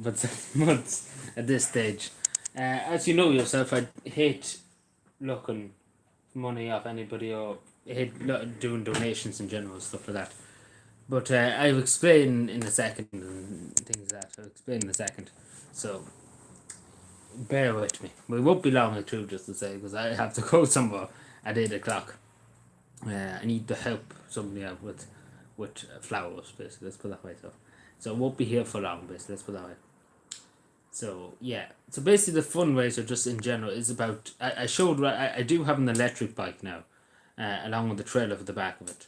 but 7 months at this stage. As you know yourself, I hate looking money off anybody or hate doing donations in general, stuff like that. But I'll explain in a second and things like that. I'll explain in a second. So bear with me. We won't be long at all, just to say, because I have to go somewhere at 8 o'clock. I need to help somebody out with flowers, basically. Let's put that way. So I won't be here for long, basically. Let's put that way. So yeah. So basically, the fundraiser, just in general, is about. I showed. I do have an electric bike now, along with the trailer for the back of it.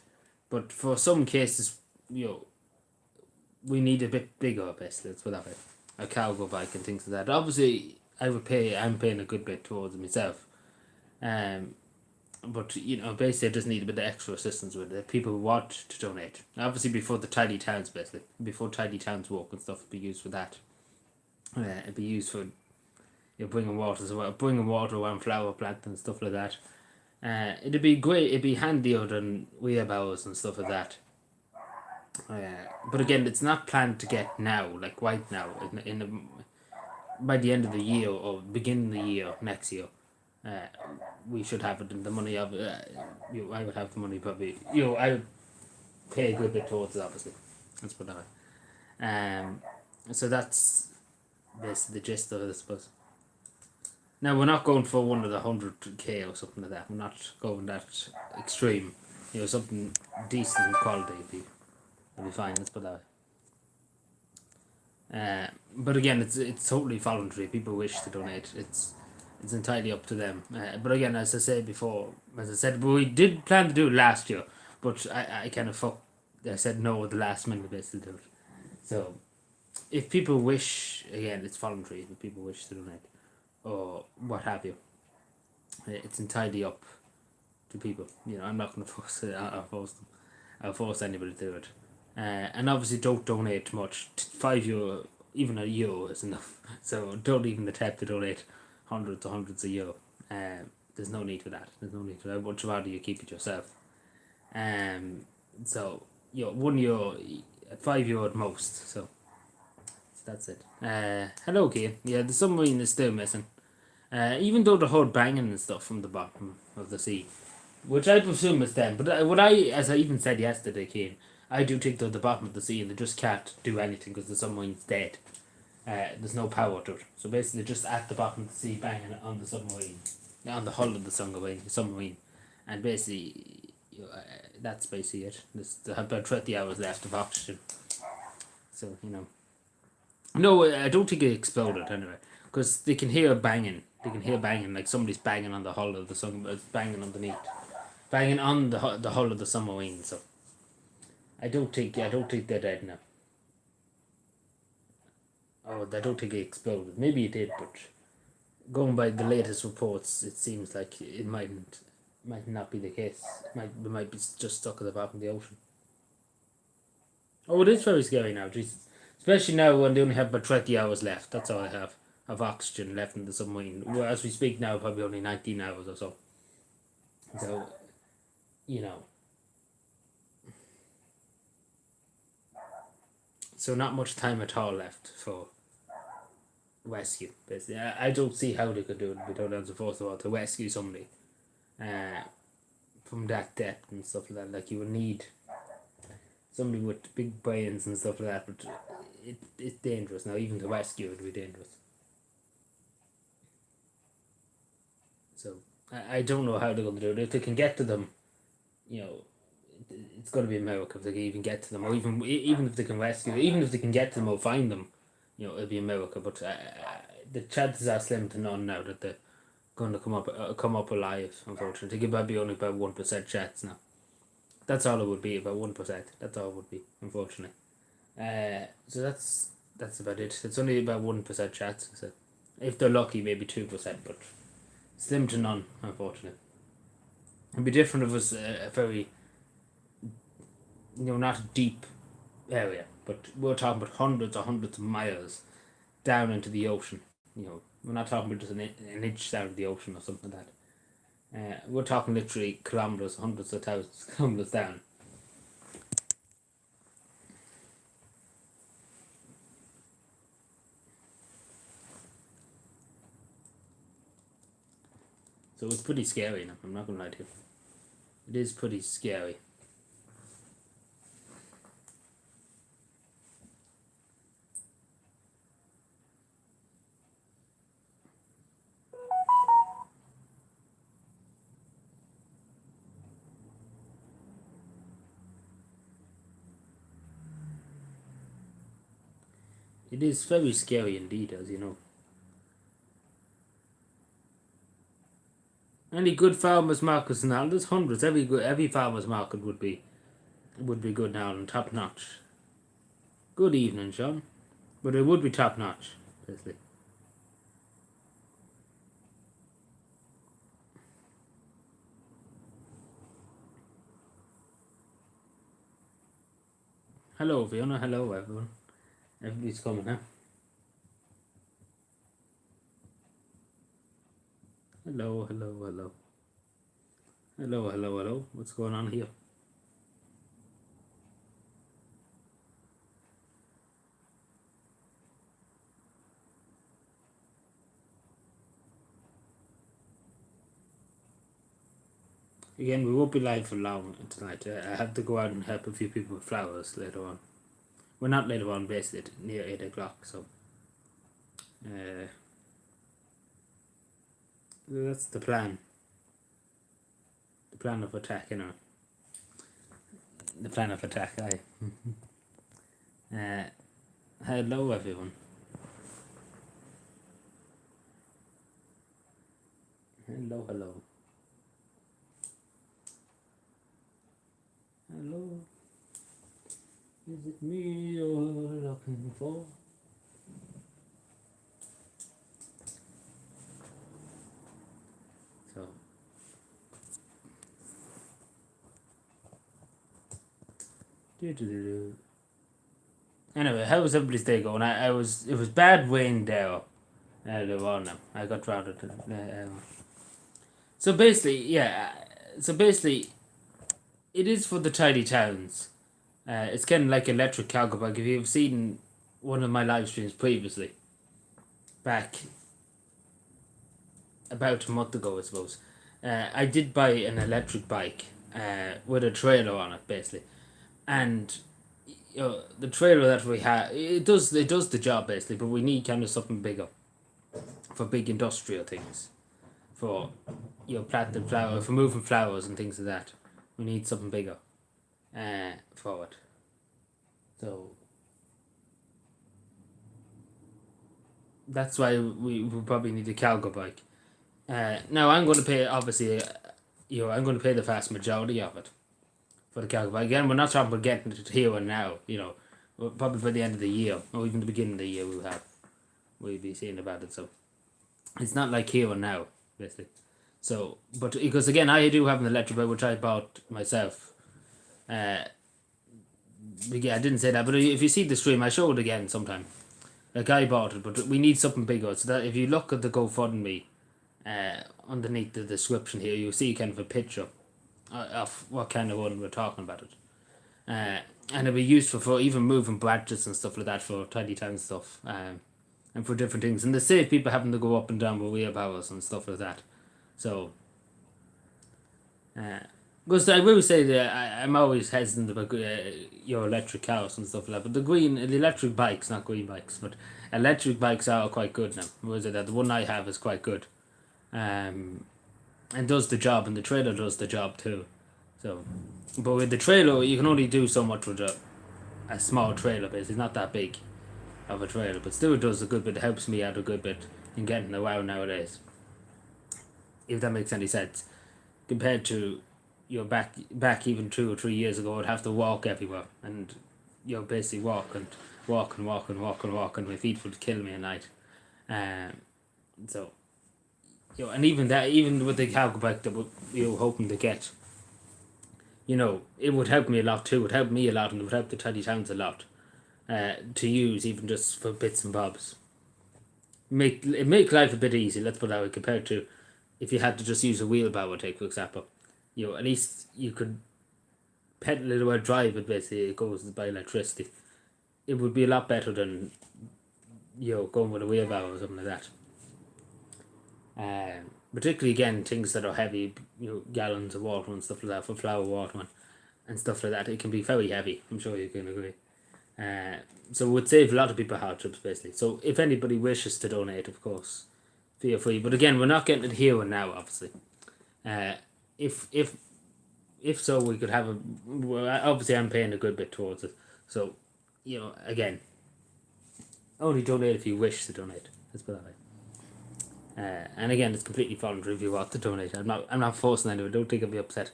But for some cases, we need a bit bigger, basically. Let's put that way. A cargo bike and things like that. Obviously, I'm paying a good bit towards it myself. But basically, I just need a bit of extra assistance with it. People who want to donate, obviously, before the tidy towns, basically, before tidy towns walk and stuff, would be used for that. It'd be used for bringing water as well, bringing water around flower plants and stuff like that. It'd be great. It'd be handier than wheelbarrows and stuff like that. But again, it's not planned to get now, like right now, by the end of the year or beginning of the year next year. We should have it in the money of I would have the money probably. I would pay a good bit towards it, obviously. Let's put that way. So that's the gist of it, I suppose. Now, we're not going for one of the 100k or something like that. We're not going that extreme. Something decent quality will be fine. Let's put that way. But again, it's totally voluntary. People wish to donate. It's entirely up to them. But again, as I said, we did plan to do it last year, but I kind of I said no at the last minute, basically, to do it. So, if people wish, again, it's voluntary. If people wish to donate, or what have you, it's entirely up to people. I'm not going to force it. I'll force anybody to do it. And obviously, don't donate much. €5, even €1 is enough. So don't even attempt to donate hundreds a year. There's no need for that. I'd much rather you keep it yourself. So €1 at €5 at most. So that's it. Hello, Kane. Yeah, the submarine is still missing. Even though they heard banging and stuff from the bottom of the sea, which I presume is them. But as I even said yesterday, Kane, I do think they're at the bottom of the sea and they just can't do anything because the submarine's dead. There's no power to it. So basically, just at the bottom of the sea, banging on the submarine, on the hull of the submarine, and basically, that's basically it. They have about 20 hours left of oxygen. So no, I don't think it exploded anyway, because they can hear banging. They can hear banging, like somebody's banging on the hull of the submarine, banging underneath, banging on the hull of the submarine. So I don't think they're dead now. Oh, I don't think it exploded. Maybe it did, but going by the latest reports, it seems like it might not be the case. It might be just stuck at the bottom of the ocean. Oh, it is very scary now, Jesus. Especially now when they only have about 20 hours left. That's all I have of oxygen left in the submarine. Well, as we speak now, probably only 19 hours or so. So, So not much time at all left for rescue, basically. I don't see how they could do it without answer first of all to rescue somebody from that depth and stuff like that. Like, you would need somebody with big brains and stuff like that, but it's dangerous now. Even to rescue it would be dangerous. So I don't know how they're going to do it. If they can get to them, it's going to be a miracle if they can even get to them, or even if they can rescue, even if they can get to them or find them, it'll be a miracle. But the chances are slim to none now that they're going to come up alive. Unfortunately, it could be only about 1% chance now. That's all it would be, about 1%. That's all it would be, unfortunately. So that's about it. It's only about 1% chance. So if they're lucky, maybe 2%, but slim to none, unfortunately. It'd be different if it was a very, not a deep area, but we're talking about hundreds of miles down into the ocean. We're not talking about just an inch down of the ocean or something like that. We're talking literally kilometers, hundreds of thousands of kilometers down. So it's pretty scary now, I'm not gonna lie to you. It is pretty scary. It is very scary indeed, as you know. Any good farmers markets now? There's hundreds. Every farmers market would be good now and top notch. Good evening, Sean. But it would be top notch, basically. Hello, Fiona. Hello, everyone. Everybody's coming now. Hello, hello, hello. Hello, hello, hello. What's going on here? Again, we won't be live for long tonight. I have to go out and help a few people with flowers later on. Well, not later on, basically near 8 o'clock. So, that's the plan. The plan of attack, you know. The plan of attack, aye. Hello, everyone. Hello, hello. Hello. Is it me you're looking for? So. Anyway, how was everybody's day going? It was bad rain there earlier on now. I got drowned. So basically, it is for the tiny towns. It's kind of like electric cargo bike. If you've seen one of my live streams previously, back about a month ago, I suppose, I did buy an electric bike with a trailer on it, basically, and the trailer that we have, it does the job basically, but we need kind of something bigger for big industrial things, for planting flowers, for moving flowers and things like that. We need something bigger for it. So that's why we probably need a cargo bike. Now I'm going to pay, obviously, I'm going to pay the vast majority of it for the cargo bike. Again, we're not talking about getting it here and now. Probably by the end of the year or even the beginning of the year we'll be seeing about it. So it's not like here and now, basically. So, but because again, I do have an electric bike which I bought myself. Yeah, I didn't say that, but if you see the stream, I show it again sometime. Like I bought it, but we need something bigger. So that if you look at the GoFundMe, underneath the description here, you'll see kind of a picture of what kind of one we're talking about it. And it'll be useful for even moving branches and stuff like that for tiny town stuff, and for different things. And they save people having to go up and down with wheelbarrows and stuff like that. So, because I will say that I'm always hesitant about your electric cars and stuff like that. But the electric bikes, not green bikes, but electric bikes are quite good now. What is it? The one I have is quite good, and does the job, and the trailer does the job too. So, but with the trailer, you can only do so much with a small trailer. Basically, it's not that big of a trailer, but still it does a good bit. It helps me out a good bit in getting around nowadays. If that makes any sense, compared to back even 2 or 3 years ago, I'd have to walk everywhere and basically walk and my feet would kill me at night. So and even with the cargo bike that we were hoping to get, it would help me a lot too. It would help me a lot, and it would help the tiny towns a lot to use, even just for bits and bobs. Make life a bit easy. Let's put it that way, compared to if you had to just use a wheelbarrow, take for example. At least you could pedal it or drive it. Basically, it goes by electricity. It would be a lot better than going with a wheelbarrow or something like that. particularly again things that are heavy, gallons of water and stuff like that for flower watering and stuff like that. It can be very heavy. I'm sure you can agree. So it would save a lot of people hardships basically. So if anybody wishes to donate, of course, feel free. But again, we're not getting it here and now, obviously. Uh, if if if so, we could have a. Well, obviously, I'm paying a good bit towards it. So, again, only donate if you wish to donate. Let's put it that way. And again, it's completely voluntary if you want to donate. I'm not forcing anyone. Don't think I'll be upset.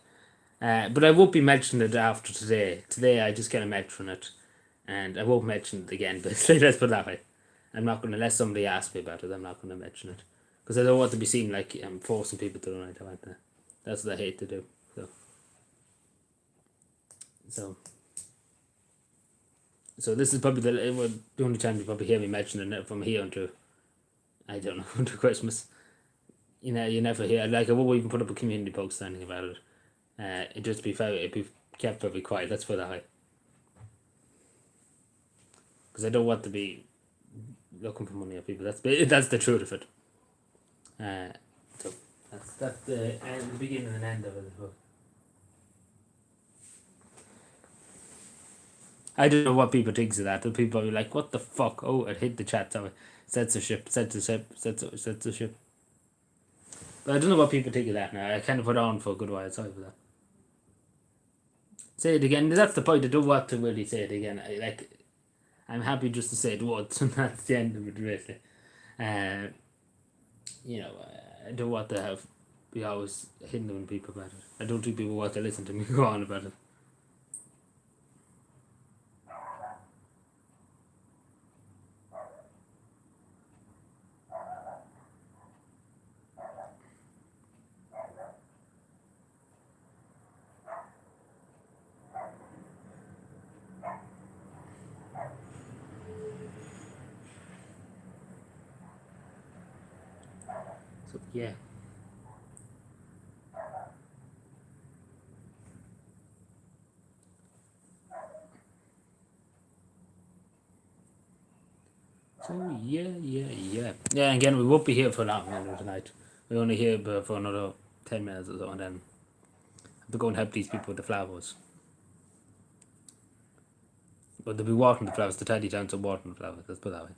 But I won't be mentioning it after today. Today, I just kind of mention it, and I won't mention it again. But let's put it that way. I'm not going to, unless somebody asks me about it, I'm not going to mention it because I don't want to be seen like I'm forcing people to donate. That's what I hate to do. So this is probably the only time you probably hear me mentioning it from here until, I don't know, until Christmas. You never hear, like, I won't even put up a community post or anything about it. It'd be kept very quiet, let's put it that way. Because I don't want to be looking for money off people. That's the truth of it. So that's the beginning and end of it. I don't know what people think of that. The people are like, "What the fuck?" Oh, it hit the chat. Sorry, censorship. But I don't know what people think of that now. I kind of put on for a good while. Sorry for that. Say it again. That's the point. I don't want to really say it again. I'm happy just to say it once, and that's the end of it, really. I don't want to be always hindering people about it. I don't think people want to listen to me go on about it. So yeah. So yeah. Again, we won't be here for long tonight. We're only here for another 10 minutes or so, and then have to go and help these people with the flowers. But they'll be watering the flowers. The tidy towns are watering the flowers. Let's put it that way.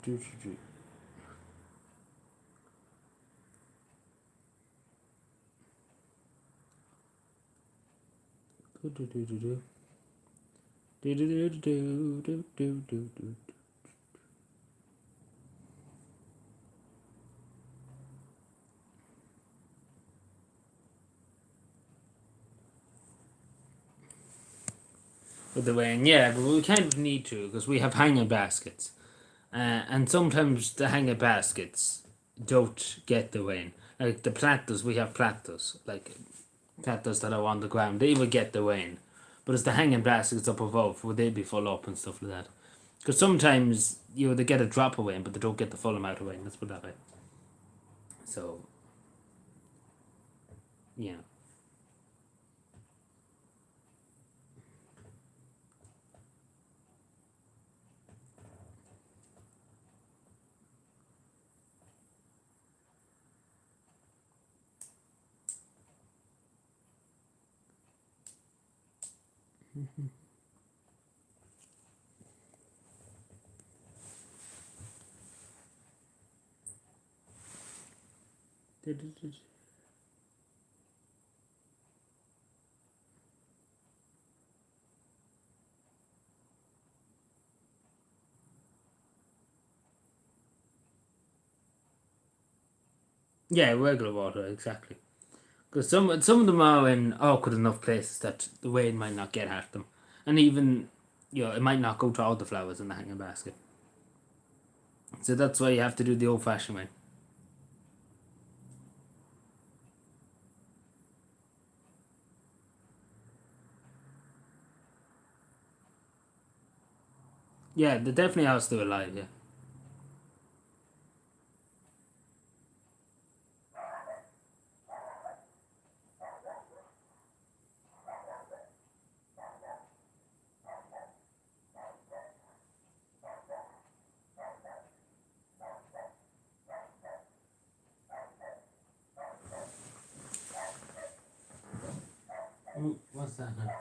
Do. With the rain, yeah, but we kind of need to because we have hanger baskets, and sometimes the hanger baskets don't get the rain. Like the platters, we have platters, like platters that are on the ground. They will get the rain, but it's the hanging baskets up above would they be full up and stuff like that. Because sometimes they get a drop of rain, but they don't get the full amount of rain. Let's put it that way. So yeah. Yeah, regular water, exactly. Because some of them are in awkward enough places that the rain might not get at them, and even it might not go to all the flowers in the hanging basket. So that's why you have to do the old-fashioned way. Yeah, they definitely are still alive. Yeah. Pakistan.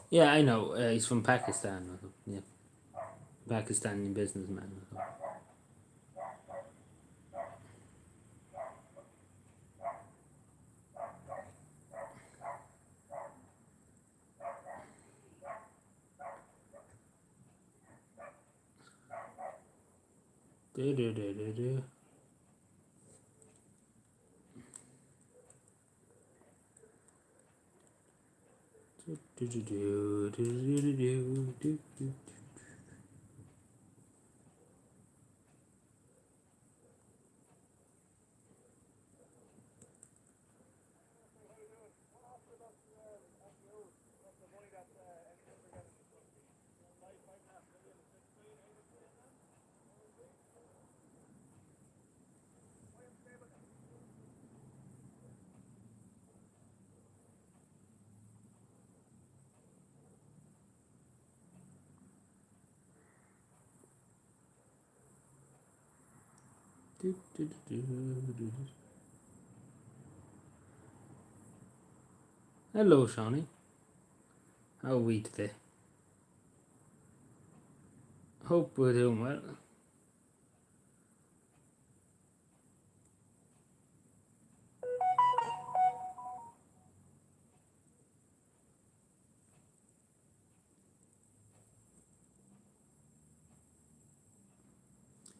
Yeah, I know. He's from Pakistan. Yeah, Pakistani businessman. Do do do do do. Do do do do do do do do do. Do, do, do, do, do. Hello, Shawnee. How are we today? Hope we're doing well.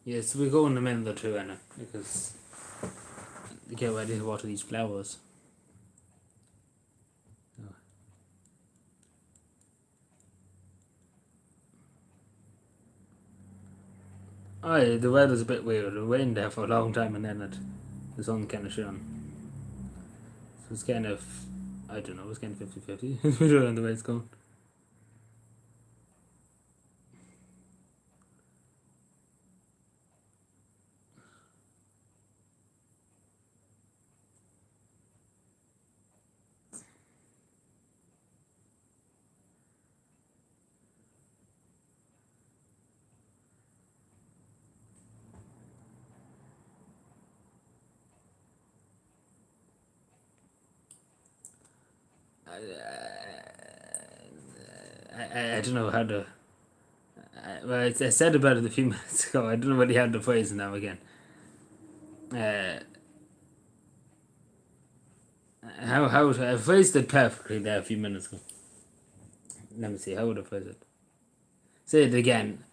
Yes, we go in a minute or two, Anna, because you get ready to water these flowers. Oh, yeah, the weather's a bit weird. It rained there for a long time and then the sun kind of shone. So it's kind of, I don't know, it's kind of 50-50. We don't know the way it's going. I don't know how to. Well, I said about it a few minutes ago. I don't know what you had the phrase now again. How I phrased it perfectly there a few minutes ago. Let me see. How would I phrase it? Say it again.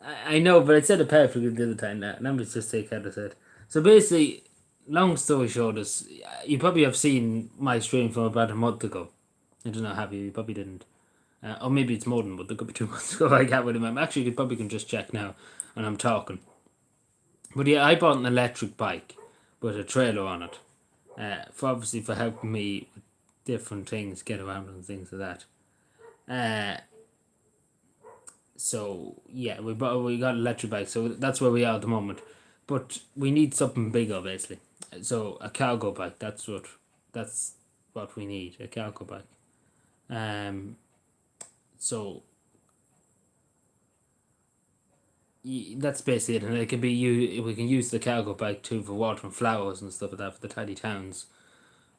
I know, but I said it perfectly the other time. Now, let me just take how I said. So basically, long story short is, you probably have seen my stream from about a month ago. I don't know, have you? You probably didn't. Or maybe it's more than a month. It could be 2 months ago. I can't really remember. Actually, you probably can just check now, and I'm talking. But yeah, I bought an electric bike with a trailer on it. For helping me with different things, get around and things like that. So yeah, we got an electric bike, so that's where we are at the moment. But we need something bigger, basically. So a cargo bike. That's what we need. A cargo bike. So that's basically it, and it can be we can use the cargo bike too for watering flowers and stuff like that for the tiny towns,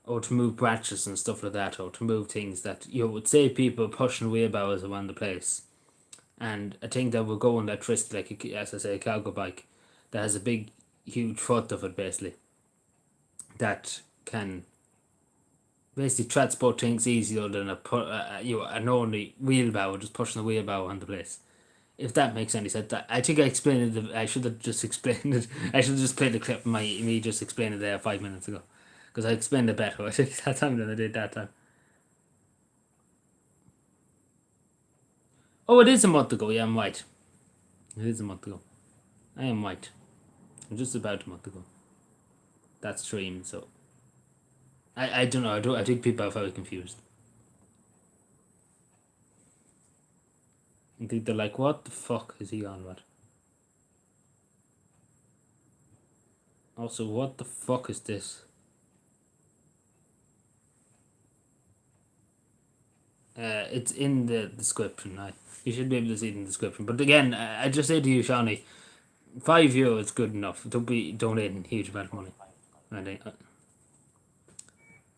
or to move branches and stuff like that, or to move things that would save people pushing wheelbarrows around the place. And a thing that will go on that twist, like as I say, a cargo bike that has a big, huge foot of it, basically, that can basically transport things easier than an only wheelbarrow, just pushing the wheelbarrow on the place. If that makes any sense. I think I explained it. I should have just explained it. I should have just played the clip of me just explaining it there 5 minutes ago, because I explained it better. I think that time than I did that time. Oh, it is a month ago. Yeah, I'm right. It is a month ago. I am right. I'm just about a month ago. That stream. So I don't know. I think people are very confused. I think they're like, "What the fuck is he on about?" Also, what the fuck is this? It's in the description. You should be able to see it in the description. But again, I just say to you, Shawnee, €5 is good enough. Don't be donating huge amount of money.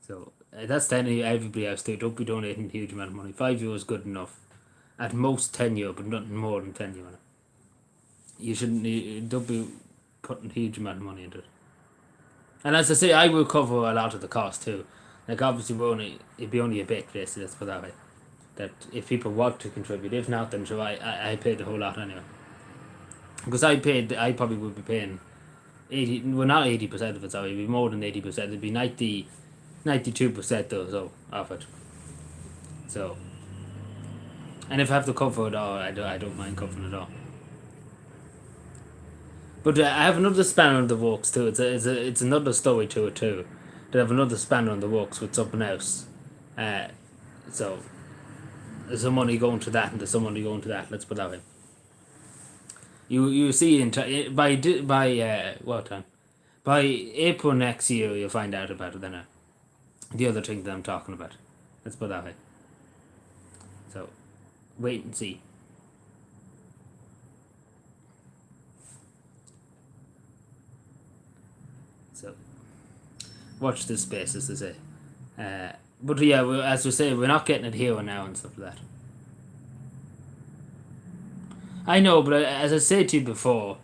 So that's telling everybody else too. Don't be donating huge amount of money. €5 is good enough. At most €10, but nothing more than €10. You shouldn't. Don't be putting huge amount of money into it. And as I say, I will cover a lot of the cost too. Like obviously, it'd be only a bit, basically. Let's put that way. That if people want to contribute, if not, then sure, I paid the whole lot anyway. Because I probably would be paying 80. Well, not 80% of it. Sorry, it'd be more than 80%. It'd be 92% or so of it. So, and if I have to cover it all, I don't mind covering it all. But I have another spanner in the works too. It's another story to it too. That I have another spanner in the works with something else. So there's some money going to that, and there's some money going to that. Let's put that way. You see by what time? By April next year, you'll find out about it. Then the other thing that I'm talking about. Let's put that way. So wait and see. So watch this space, as they say. But yeah, as we say, we're not getting it here and now and stuff like that. I know, but as I said to you before,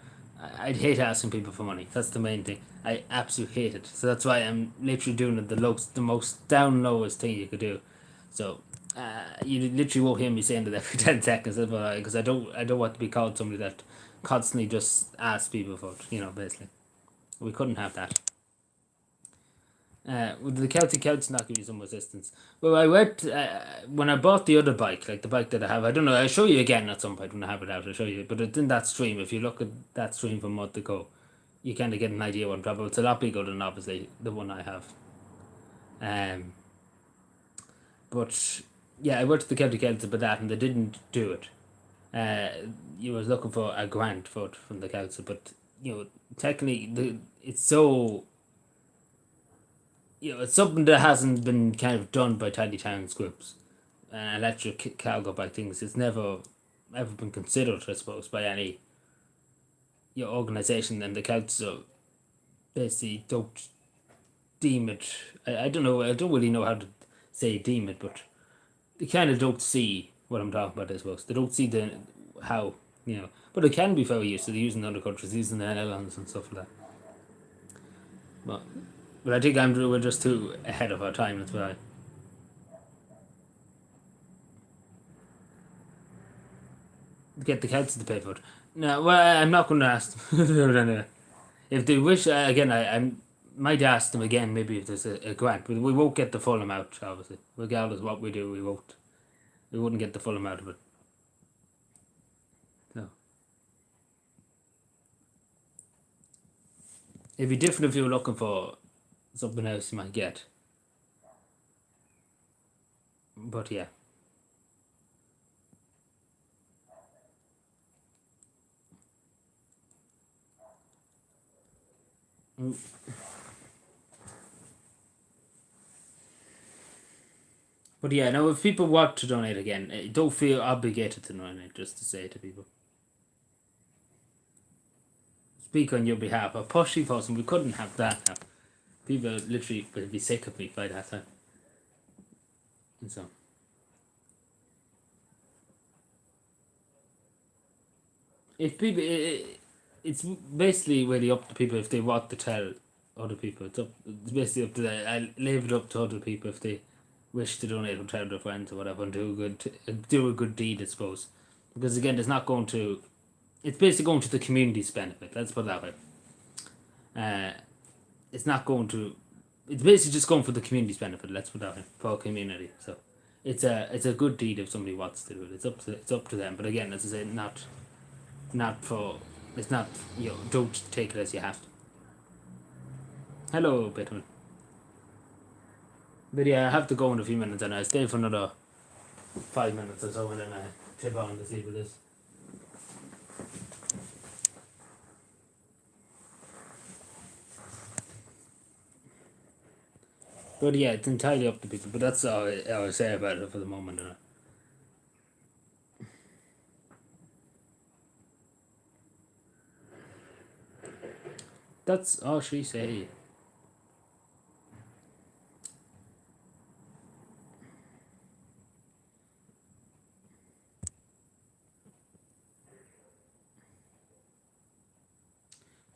I'd hate asking people for money. That's the main thing. I absolutely hate it. So that's why I'm literally doing it the most down lowest thing you could do. So you literally won't hear me saying it every 10 seconds, because I don't want to be called somebody that constantly just asks people for it. Basically, we couldn't have that. Would the Celtic Celts not give you some assistance? Well, I went when I bought the other bike, like the bike that I have. I don't know. I'll show you again at some point when I have it out. I'll show you. But it's in that stream. If you look at that stream from a month ago, you kind of get an idea what I'm talking about. It's a lot bigger than obviously the one I have. But yeah, I went to the Celtic Celts about that, and they didn't do it. You was looking for a grant for it from the council, but technically, it's so. It's something that hasn't been kind of done by tiny towns groups. Electric cargo bike things. It's never ever been considered, I suppose, by any organisation, and the council basically don't deem it. I don't know. I don't really know how to say deem it, but they kind of don't see what I'm talking about, I suppose. They don't see how. But it can be very useful. They're using other countries, using the Netherlands and stuff like that. But I think we're just too ahead of our time. That's why. Get the council to pay for it. No, well, I'm not going to ask them. Anyway. If they wish, again, I might ask them again, maybe if there's a grant. But we won't get the full amount, obviously. Regardless of what we do, we won't. We wouldn't get the full amount of it. So. It'd be different if you were looking for something else you might get. But yeah. But yeah, now if people want to donate again, don't feel obligated to donate, just to say to people. Speak on your behalf. A pushy person, we couldn't have that now. People literally would be sick of me by that time. And so. If people, it's basically really up to people if they want to tell other people. It's basically up to them. I leave it up to other people if they wish to donate or tell their friends or whatever and do a good deed, I suppose. Because again, it's not going to. It's basically going to the community's benefit. Let's put it that way. It's not going to. It's basically just going for the community's benefit. Let's put it that way, for our community. So, it's a good deed if somebody wants to do it. It's up to them. But again, as I say, not for. It's not. Don't take it as you have to. Hello, Bitman. But yeah, I have to go in a few minutes, and I stay for another 5 minutes or so, and then I tip on to see what it is. But yeah, it's entirely up to people. But that's all I say about it for the moment. That's all she say.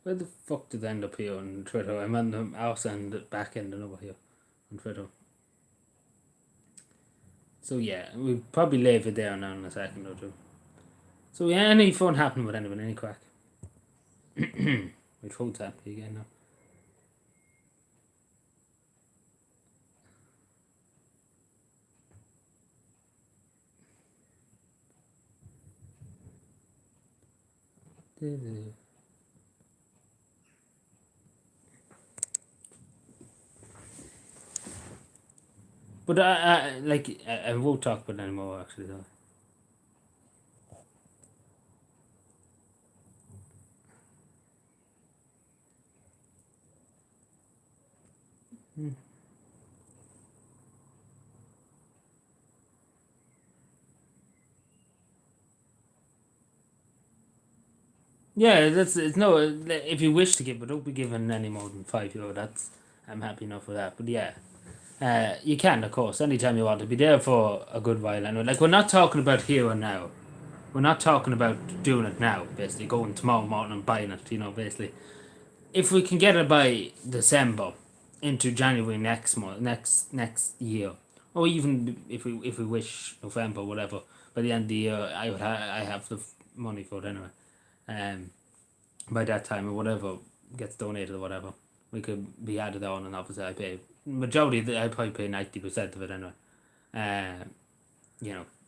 Where the fuck did I end up here on Twitter? I'm on the house and back end and over here on Twitter. So yeah, we'll probably leave it there now in a second or two. So yeah, any fun happening with anyone? Any crack? My throat's happy again now. But I won't talk about it anymore actually though. Yeah, that's it's no. If you wish to give, but don't be given any more than €5. That's I'm happy enough with that. But yeah, you can of course anytime you want to be there for a good while. Anyway, like we're not talking about here and now. We're not talking about doing it now. Basically, going tomorrow morning and buying it. Basically, if we can get it by December into January next month, next year, or even if we wish November, whatever. By the end of the year, I have the money for it anyway. By that time or whatever gets donated or whatever, we could be added on, and obviously I pay majority. I probably pay 90% of it anyway.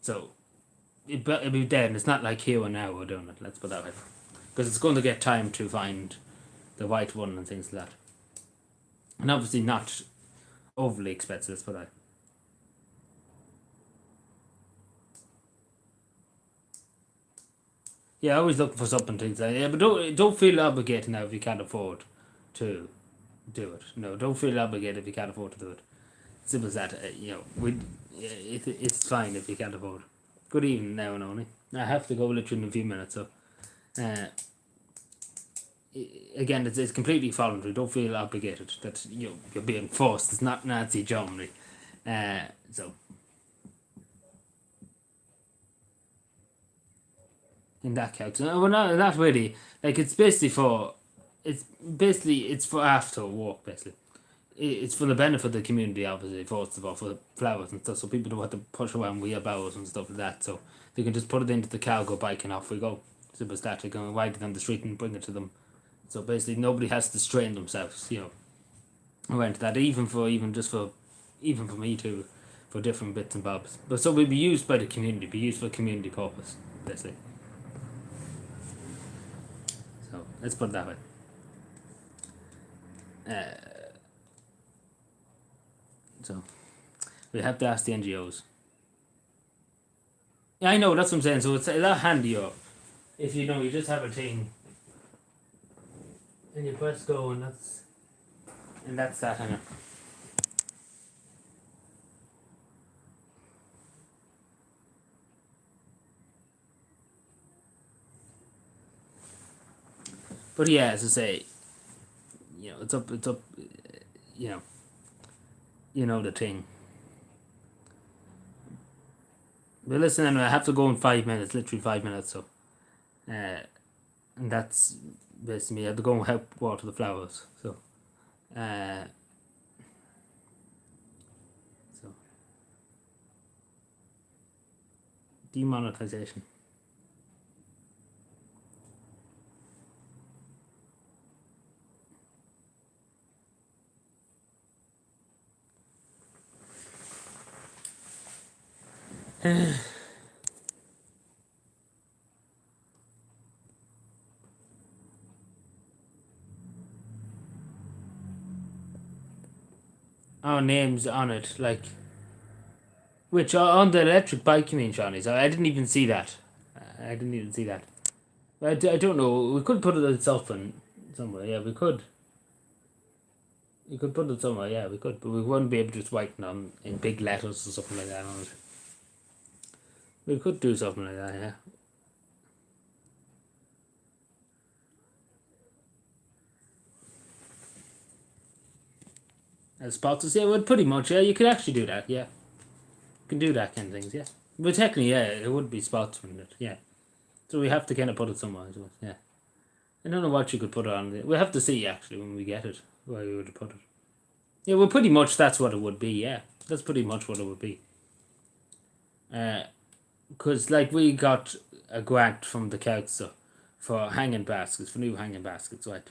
So it'd be dead. And it's not like here and now we're doing it. Let's put that way, because it's going to get time to find the right one and things like that, and obviously not overly expensive. Let's put that. Yeah, always looking for something to say. Yeah, but don't feel obligated now if you can't afford to do it. No, don't feel obligated if you can't afford to do it. Simple as that. It's fine if you can't afford. Good evening now and only. I have to go literally in a few minutes, so uh, again, it's completely voluntary. Don't feel obligated that you're being forced. It's not Nazi Germany. So in that couch, well, not really. Like it's for after work basically. It's for the benefit of the community, obviously, first of all, for the flowers and stuff, so people don't have to push around wheelbarrows and stuff like that. So they can just put it into the car, go bike, and off we go. Simple as that. They can ride it on the street and bring it to them. So basically, nobody has to strain themselves, around that. Even for me too, for different bits and bobs. But so we'll be used by the community, be used for community purpose, basically. So let's put it that way. So we have to ask the NGOs. Yeah, I know, that's what I'm saying. So it's a lot handier if you just have a thing and you press go, and that's that. Hang on. But yeah, as I say, it's up, the thing. But listen, anyway, I have to go in 5 minutes, literally 5 minutes. So, and that's basically me. I have to go and help water the flowers. So, so demonetization. Our names on it, like which are on the electric bike. You mean, Johnny? So I didn't even see that. I didn't even see that. I don't know. We could put it in somewhere. Yeah, we could. You could put it somewhere. Yeah, we could, but we wouldn't be able to just write it on in big letters or something like that on it. We could do something like that. Yeah. Spots, yeah, well, pretty much, yeah, you could actually do that, yeah. You can do that kind of things, yeah. But technically, yeah, it would be spots from it, yeah. So we have to kind of put it somewhere, so, yeah. I don't know what you could put it on. We have to see, actually, when we get it, where we would put it. Yeah, well, pretty much that's what it would be, yeah. That's pretty much what it would be. Because, like, we got a grant from the council for hanging baskets, for new hanging baskets, right?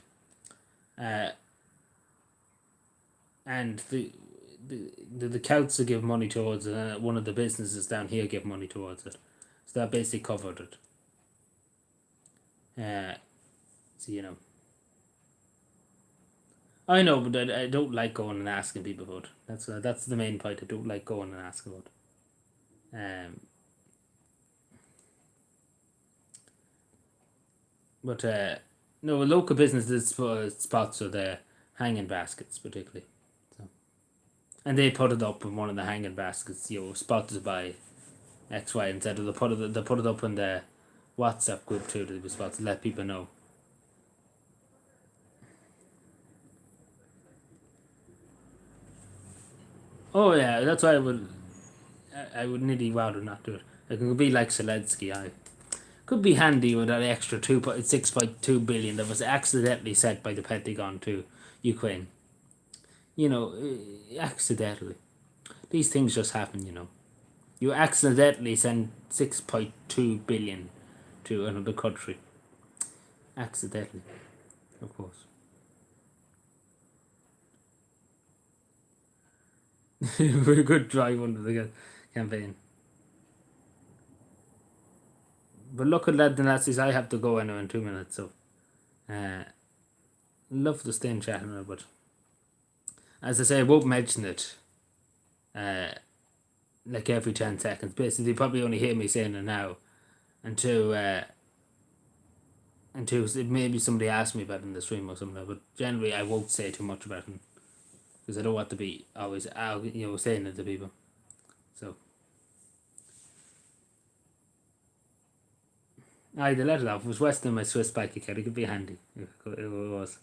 And the council give money towards it, and one of the businesses down here give money towards it. So that basically covered it. So, you know. I know, but I don't like going and asking people about it. That's the main point. I don't like going and asking about it. But no, local businesses spots are there, hanging baskets particularly. So, and they put it up in one of the hanging baskets. You know, spotted by X, Y, and Z. They put it up in the WhatsApp group too. To be spots to let people know. Oh yeah, that's why I would nearly rather not do it. It could be like Zelensky. I could be handy with that extra 6.2 billion that was accidentally sent by the Pentagon to Ukraine. You know, accidentally. These things just happen, you know. You accidentally send 6.2 billion to another country. Accidentally, of course. We're a good drive under the campaign. But look at that, the Nazis. I have to go anyway in 2 minutes, so love to stay in chat, but as I say, I won't mention it like every 10 seconds. Basically, you probably only hear me saying it now until maybe somebody asks me about it in the stream or something. But generally, I won't say too much about it because I don't want to be always saying it to people. So, aye, they let it off. It was West in my Swiss bike account. It could be handy if it was.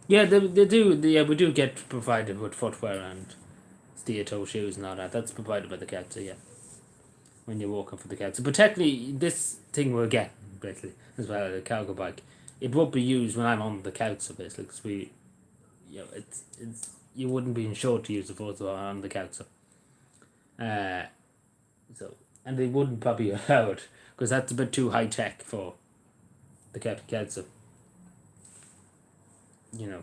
Yeah, they do. Yeah, we do get provided with footwear and steel toe shoes and all that. That's provided by the council, yeah. When you're walking for the council. But technically, this thing we're getting, basically, as well, a cargo bike, it won't be used when I'm on the council, basically, because it's you wouldn't be insured to use the photo on the council. So, and they wouldn't probably allow it, because that's a bit too high tech for the council. You know,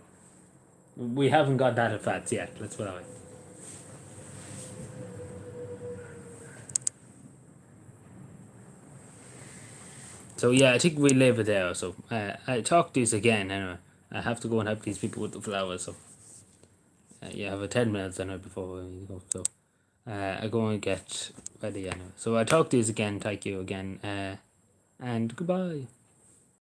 we haven't got that advanced yet. Let's put it that way. So yeah, I think we leave it there. So I talk to these again anyway. I have to go and help these people with the flowers. So you have a 10 minutes anyway before we go. So I go and get ready anyway. So I talk to these again. Thank you again. And goodbye.